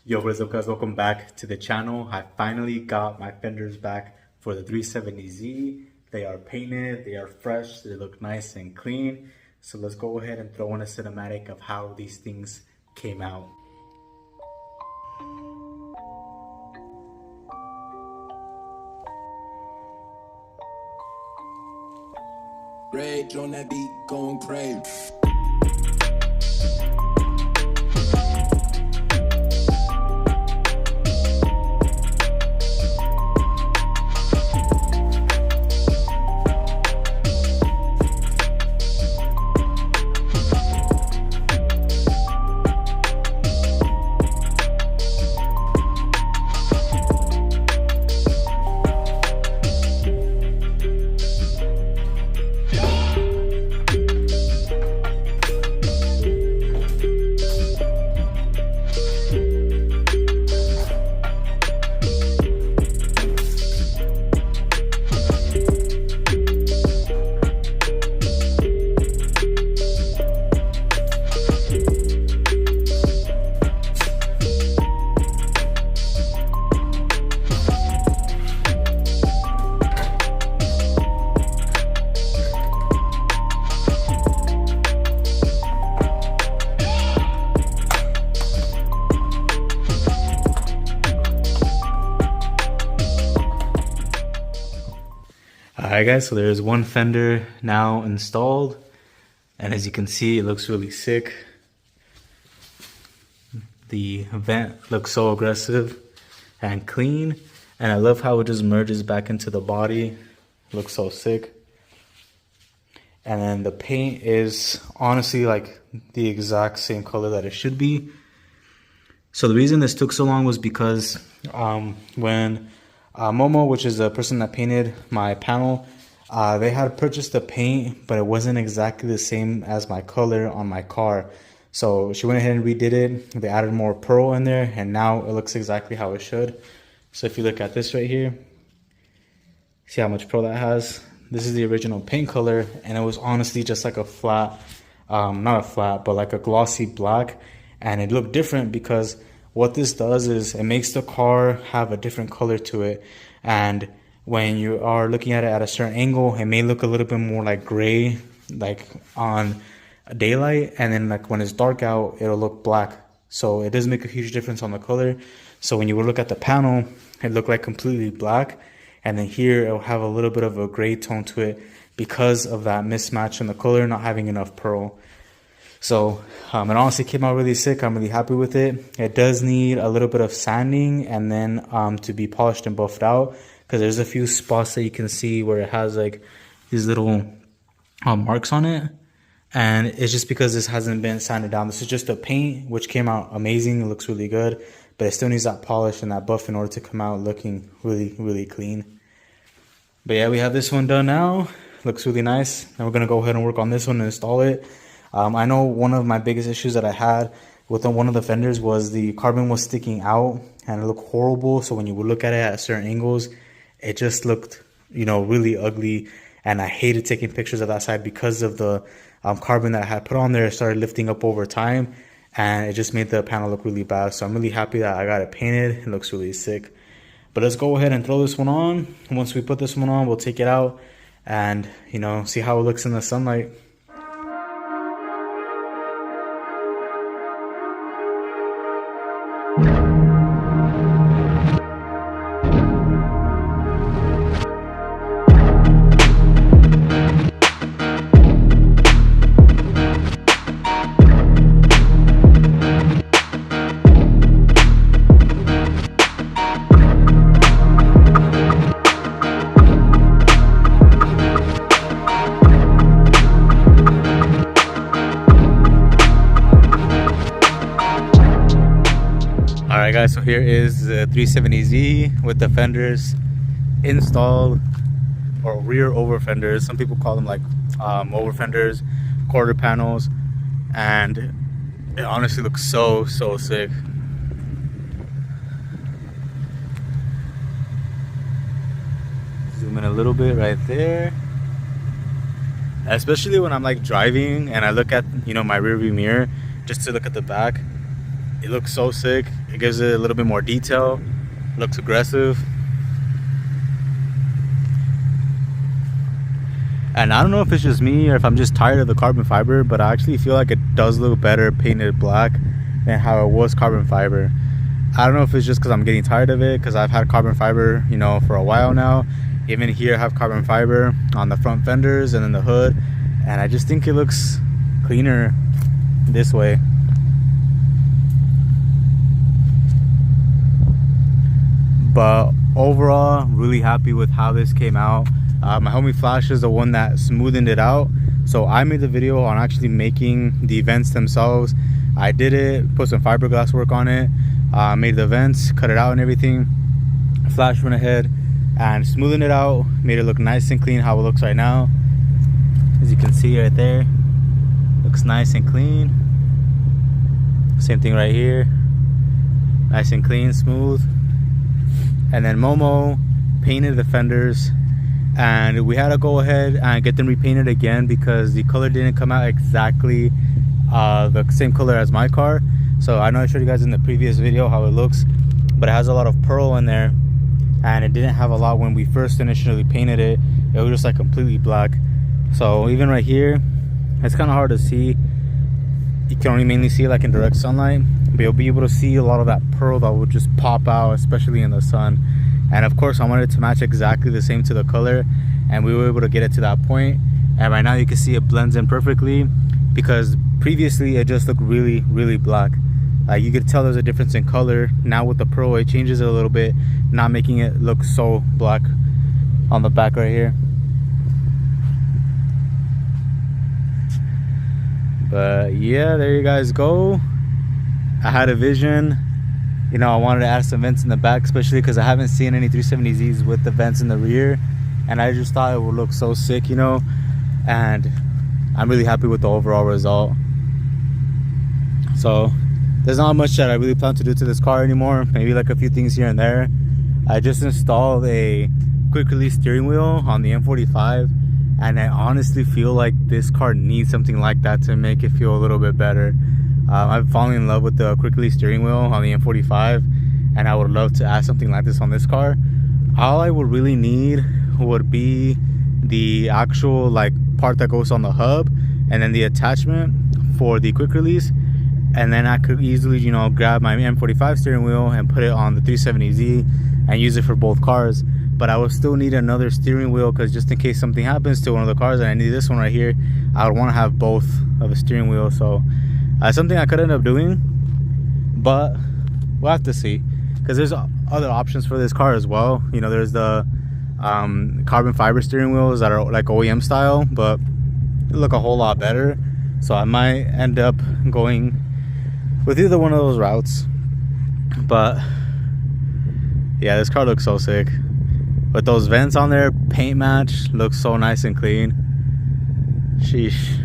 Yo, what is up guys, welcome back to the channel. I finally got my fenders back for the 370Z. They are painted, they are fresh, they look nice and clean. So let's go ahead and throw in a cinematic of how these things came out. Rage on that beat, going crazy. Alright guys, so there's one fender now installed, and as you can see, it looks really sick. The vent looks so aggressive and clean, and I love how it just merges back into the body. It looks so sick. And then the paint is honestly like the exact same color that it should be. So the reason this took so long was because when Momo, which is the person that painted my panel, they had purchased the paint, but it wasn't exactly the same as my color on my car. So she went ahead and redid it. They added more pearl in there, and now it looks exactly how it should. So if you look at this right here, see how much pearl that has? This is the original paint color, and it was honestly just like a flat, not a flat, but like a glossy black. And it looked different because what this does is it makes the car have a different color to it. And when you are looking at it at a certain angle, it may look a little bit more like gray, like on daylight. And then like when it's dark out, it'll look black. So it does make a huge difference on the color. So when you look at the panel, it looked like completely black. And then here it'll have a little bit of a gray tone to it because of that mismatch in the color, not having enough pearl. So it honestly came out really sick. I'm really happy with it. It does need a little bit of sanding and then to be polished and buffed out, because there's a few spots that you can see where it has like these little marks on it. And it's just because this hasn't been sanded down. This is just a paint, which came out amazing. It looks really good, but it still needs that polish and that buff in order to come out looking really, really clean. But yeah, we have this one done now. Looks really nice. Now we're going to go ahead and work on this one and install it. I know one of my biggest issues that I had with one of the fenders was the carbon was sticking out and it looked horrible. So when you would look at it at certain angles, it just looked, you know, really ugly. And I hated taking pictures of that side because of the carbon that I had put on there. It started lifting up over time and it just made the panel look really bad. So I'm really happy that I got it painted. It looks really sick. But let's go ahead and throw this one on. And once we put this one on, we'll take it out and, you know, see how it looks in the sunlight. Alright guys, so here is the 370Z with the fenders installed, or rear over fenders. Some people call them like over fenders, quarter panels, and it honestly looks so sick. Zoom in a little bit right there. Especially when I'm like driving and I look at, you know, my rearview mirror just to look at the back. It looks so sick. It gives it a little bit more detail. Looks aggressive. And I don't know if it's just me or if I'm just tired of the carbon fiber, but I actually feel like it does look better painted black than how it was carbon fiber. I don't know if it's just because I'm getting tired of it, because I've had carbon fiber, you know, for a while now. Even here I have carbon fiber on the front fenders and then the hood, and I just think it looks cleaner this way. But overall, really happy with how this came out. My homie Flash is the one that smoothened it out, so I made the video on actually making the vents themselves. I did it, put some fiberglass work on it, made the vents, cut it out and everything. Flash went ahead and smoothened it out, made it look nice and clean how it looks right now. As you can see right there, looks nice and clean. Same thing right here, nice and clean, smooth. And then Momo painted the fenders, and we had to go ahead and get them repainted again because the color didn't come out exactly the same color as my car. So I know I showed you guys in the previous video how it looks, but it has a lot of pearl in there, and it didn't have a lot when we first initially painted it. It was just like completely black. So even right here, it's kind of hard to see. You can only mainly see it like in direct sunlight, but you'll be able to see a lot of that pearl that will just pop out, especially in the sun. And of course I wanted it to match exactly the same to the color, and we were able to get it to that point. And right now you can see it blends in perfectly, because previously it just looked really, really black. You could tell there's a difference in color. Now with the pearl, it changes it a little bit, not making it look so black on the back right here. But yeah, there you guys go. I had a vision, you know, I wanted to add some vents in the back, especially because I haven't seen any 370Zs with the vents in the rear, and I just thought it would look so sick, you know. And I'm really happy with the overall result. So there's not much that I really plan to do to this car anymore, maybe like a few things here and there. I just installed a quick release steering wheel on the M45, and I honestly feel like this car needs something like that to make it feel a little bit better. I've fallen in love with the quick release steering wheel on the M45, and I would love to add something like this on this car. All I would really need would be the actual like part that goes on the hub, and then the attachment for the quick release, and then I could easily, you know, grab my M45 steering wheel and put it on the 370Z and use it for both cars. But I would still need another steering wheel, because just in case something happens to one of the cars and I need this one right here, I would want to have both of a steering wheel. So something I could end up doing, but we'll have to see, because there's other options for this car as well. You know, there's the carbon fiber steering wheels that are like OEM style, but they look a whole lot better. So I might end up going with either one of those routes. But yeah, this car looks so sick with those vents on there. Paint match looks so nice and clean. Sheesh.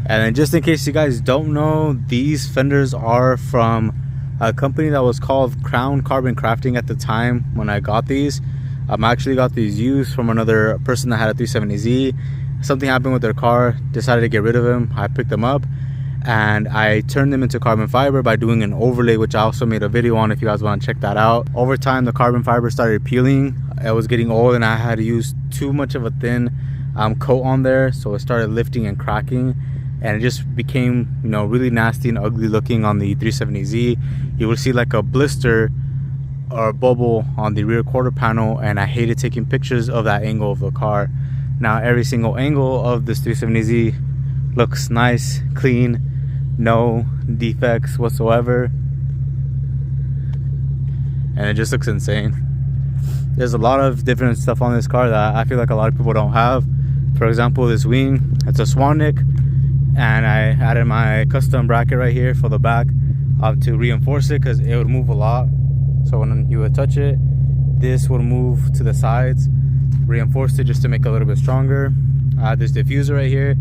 And then just in case you guys don't know, these fenders are from a company that was called Crown Carbon Crafting at the time when I got these. I actually got these used from another person that had a 370Z. Something happened with their car, decided to get rid of them. I picked them up and I turned them into carbon fiber by doing an overlay, which I also made a video on if you guys want to check that out. Over time, the carbon fiber started peeling. It was getting old and I had to use too much of a thin coat on there, so it started lifting and cracking, and it just became, you know, really nasty and ugly looking on the 370Z. You will see like a blister or a bubble on the rear quarter panel, and I hated taking pictures of that angle of the car. Now every single angle of this 370Z looks nice, clean, no defects whatsoever, and it just looks insane. There's a lot of different stuff on this car that I feel like a lot of people don't have. For example, this wing, it's a swan neck, and I added my custom bracket right here for the back to reinforce it, because it would move a lot. So when you would touch it, this would move to the sides. Reinforced it just to make it a little bit stronger. This diffuser right here,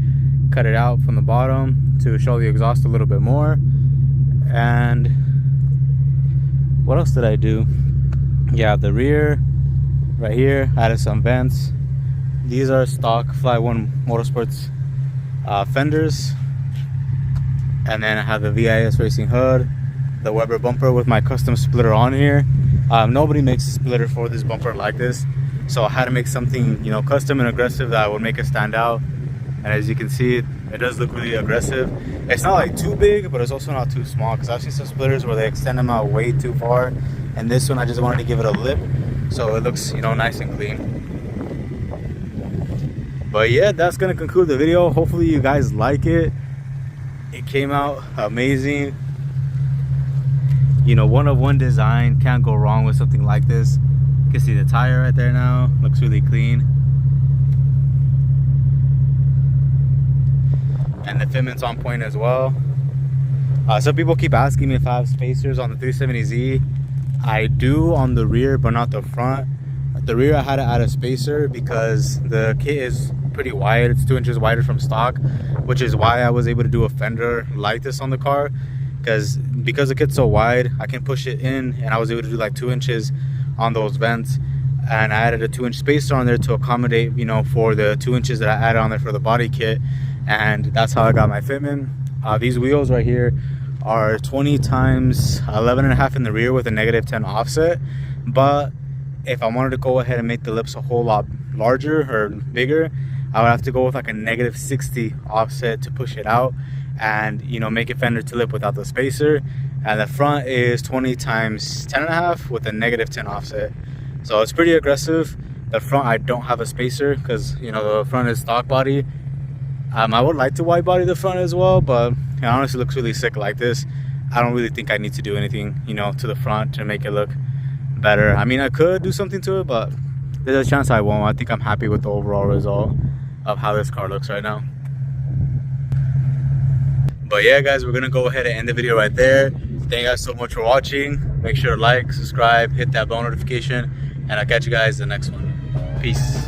cut it out from the bottom to show the exhaust a little bit more. And what else did I do? Yeah, the rear right here, added some vents. These are stock Fly One Motorsports fenders, and then I have the VIS Racing hood, the Weber bumper with my custom splitter on here. Nobody makes a splitter for this bumper like this, so I had to make something, you know, custom and aggressive that would make it stand out. And as you can see, it does look really aggressive. It's not like too big, but it's also not too small, because I've seen some splitters where they extend them out way too far, and this one I just wanted to give it a lip so it looks, you know, nice and clean. But yeah, that's gonna conclude the video. Hopefully you guys like it. It came out amazing. You know, one of one design, can't go wrong with something like this. You can see the tire right there now, looks really clean. And the fitment's on point as well. Some people keep asking me if I have spacers on the 370Z. I do on the rear, but not the front. At the rear I had to add a spacer because the kit is pretty wide. It's 2 inches wider from stock, which is why I was able to do a fender like this on the car, because the kit's so wide I can push it in, and I was able to do like 2 inches on those vents. And I added a 2-inch spacer on there to accommodate, you know, for the 2 inches that I added on there for the body kit. And that's how I got my fitment. These wheels right here are 20 times 11.5 in the rear with a -10 offset. But if I wanted to go ahead and make the lips a whole lot larger or bigger, I would have to go with like a -60 offset to push it out and, you know, make it fender to lip without the spacer. And the front is 20 times 10.5 with a -10 offset. So it's pretty aggressive. The front I don't have a spacer because, you know, the front is stock body. I would like to wide body the front as well, but it honestly looks really sick like this. I don't really think I need to do anything, you know, to the front to make it look better. I mean, I could do something to it, but there's a chance I won't. I think I'm happy with the overall result of how this car looks right now. But yeah, guys, we're gonna go ahead and end the video right there. Thank you guys so much for watching. Make sure to like, subscribe, hit that bell notification, and I'll catch you guys in the next one. Peace.